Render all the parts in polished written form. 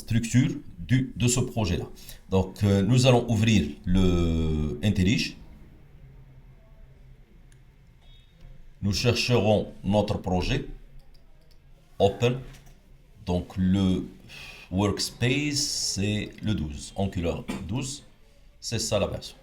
structure de ce projet-là. Donc, nous allons ouvrir le IntelliJ. Nous chercherons notre projet. Open. Donc, le workspace, c'est le 12. Angular 12. C'est ça la version.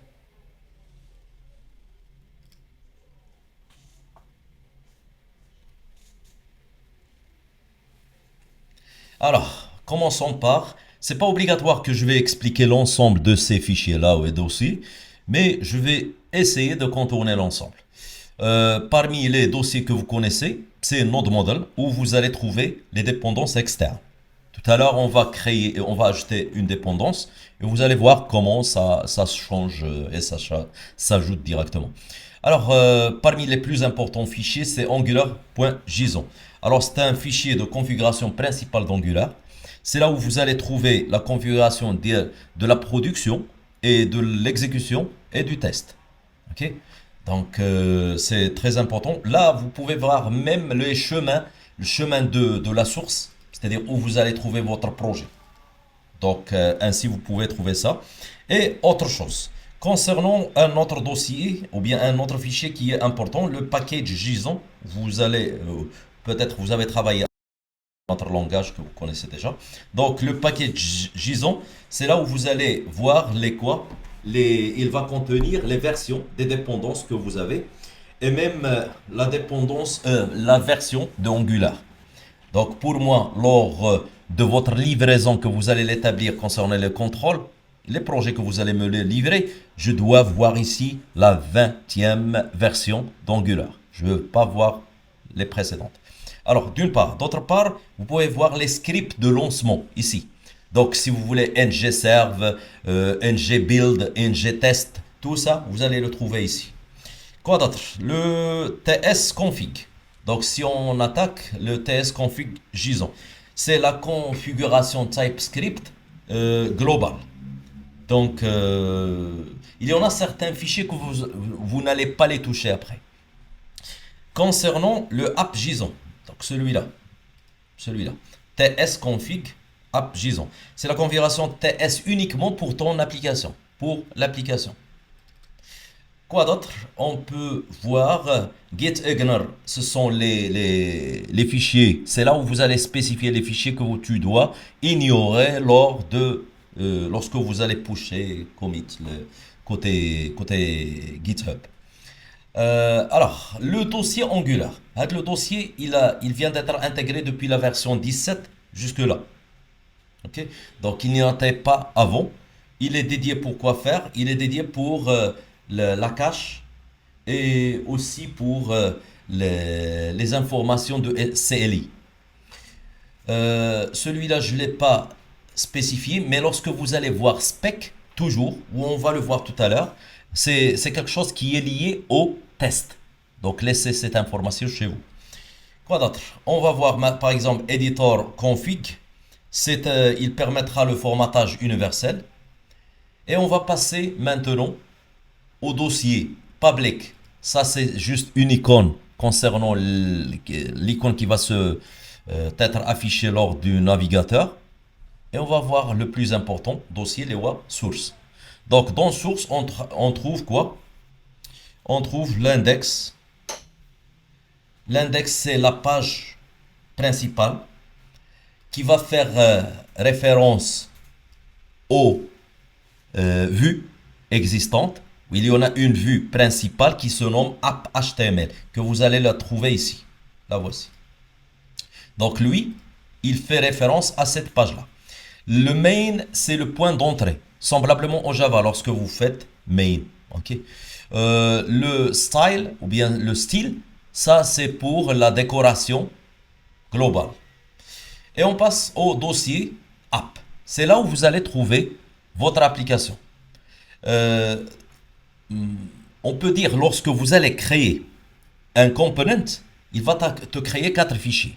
Alors, commençons par... C'est pas obligatoire que je vais expliquer l'ensemble de ces fichiers-là ou dossiers, mais je vais essayer de contourner l'ensemble. Parmi les dossiers que vous connaissez, c'est Node Model où vous allez trouver les dépendances externes. Tout à l'heure, on va ajouter une dépendance et vous allez voir comment ça change et ça s'ajoute directement. Alors, parmi les plus importants fichiers, c'est angular.json. Alors, c'est un fichier de configuration principale d'Angular. C'est là où vous allez trouver la configuration de la production et de l'exécution et du test. Ok? Donc, c'est très important. Là, vous pouvez voir même le chemin de la source, c'est-à-dire où vous allez trouver votre projet. Donc, ainsi, vous pouvez trouver ça. Et autre chose, concernant un autre dossier, ou bien un autre fichier qui est important, le package JSON, peut-être vous avez travaillé notre langage que vous connaissez déjà. Donc, le package JSON, c'est là où vous allez voir il va contenir les versions des dépendances que vous avez et même la version de Angular. Donc, pour moi, lors de votre livraison que vous allez l'établir concernant le contrôle, les projets que vous allez me les livrer, je dois voir ici la 20e version d'Angular. Je ne veux pas voir les précédentes. Alors, d'une part. D'autre part, vous pouvez voir les scripts de lancement ici. Donc, si vous voulez ngserve, ngbuild, ngtest, tout ça, vous allez le trouver ici. Quoi d'autre? Le tsconfig. Donc, si on attaque le tsconfig JSON, c'est la configuration TypeScript globale. Donc, il y en a certains fichiers que vous n'allez pas les toucher après. Concernant le app JSON, donc celui-là, tsconfig app JSON. C'est la configuration TS uniquement pour ton application, pour l'application. Quoi d'autre? On peut voir gitignore, ce sont les fichiers. C'est là où vous allez spécifier les fichiers que tu dois ignorer lorsque vous allez pusher commit côté GitHub. Alors, le dossier Angular. Le dossier, il vient d'être intégré depuis la version 17 jusque-là. Okay? Donc, il n'y en était pas avant. Il est dédié pour quoi faire? Il est dédié pour la cache et aussi pour les informations de CLI. Celui-là, je ne l'ai pas spécifié, mais lorsque vous allez voir spec, toujours, où on va le voir tout à l'heure, c'est quelque chose qui est lié au test. Donc, laissez cette information chez vous. Quoi d'autre? On va voir par exemple editor config. Il permettra le formatage universel. Et on va passer maintenant au dossier public. Ça, c'est juste une icône concernant l'icône qui va être affichée lors du navigateur. Et on va voir le plus important, dossier, les source. Donc, dans source, on trouve quoi? On trouve l'index. L'index, c'est la page principale qui va faire référence aux vues existantes. Il y en a une vue principale qui se nomme app.html, que vous allez la trouver ici. La voici. Donc lui, il fait référence à cette page-là. Le main, c'est le point d'entrée, semblablement au Java lorsque vous faites main. Okay. Le style, ou bien le style, ça c'est pour la décoration globale. Et on passe au dossier app. C'est là où vous allez trouver votre application. On peut dire lorsque vous allez créer un component, il va te créer 4 fichiers.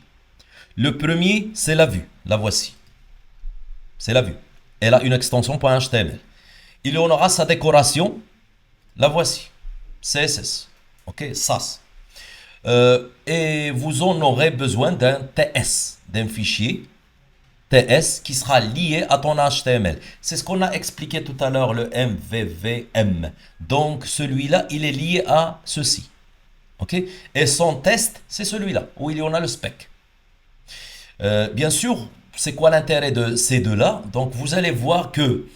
Le premier, c'est la vue. La voici. C'est la vue. Elle a une extension .html. Il y en aura sa décoration. La voici. CSS. Ok, SAS. Et vous en aurez besoin d'un TS, d'un fichier TS qui sera lié à ton HTML. C'est ce qu'on a expliqué tout à l'heure, le MVVM. Donc celui-là, il est lié à ceci. OK? Et son test, c'est celui-là, où il y en a le spec. Bien sûr, c'est quoi l'intérêt de ces deux-là? Donc vous allez voir que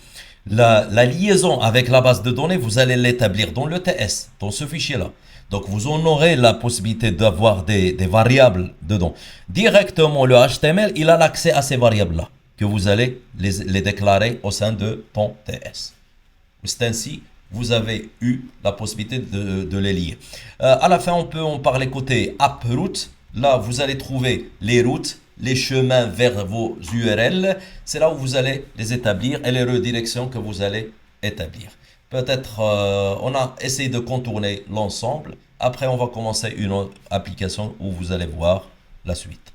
la liaison avec la base de données, vous allez l'établir dans le TS, dans ce fichier-là. Donc vous en aurez la possibilité d'avoir des variables dedans. Directement, le HTML, il a l'accès à ces variables-là, que vous allez les déclarer au sein de ton TS. C'est ainsi, vous avez eu la possibilité de les lier. À la fin, on peut en parler côté app route. Là, vous allez trouver les routes, les chemins vers vos URL. C'est là où vous allez les établir et les redirections que vous allez établir. Peut-être on a essayé de contourner l'ensemble. Après, on va commencer une autre application où vous allez voir la suite.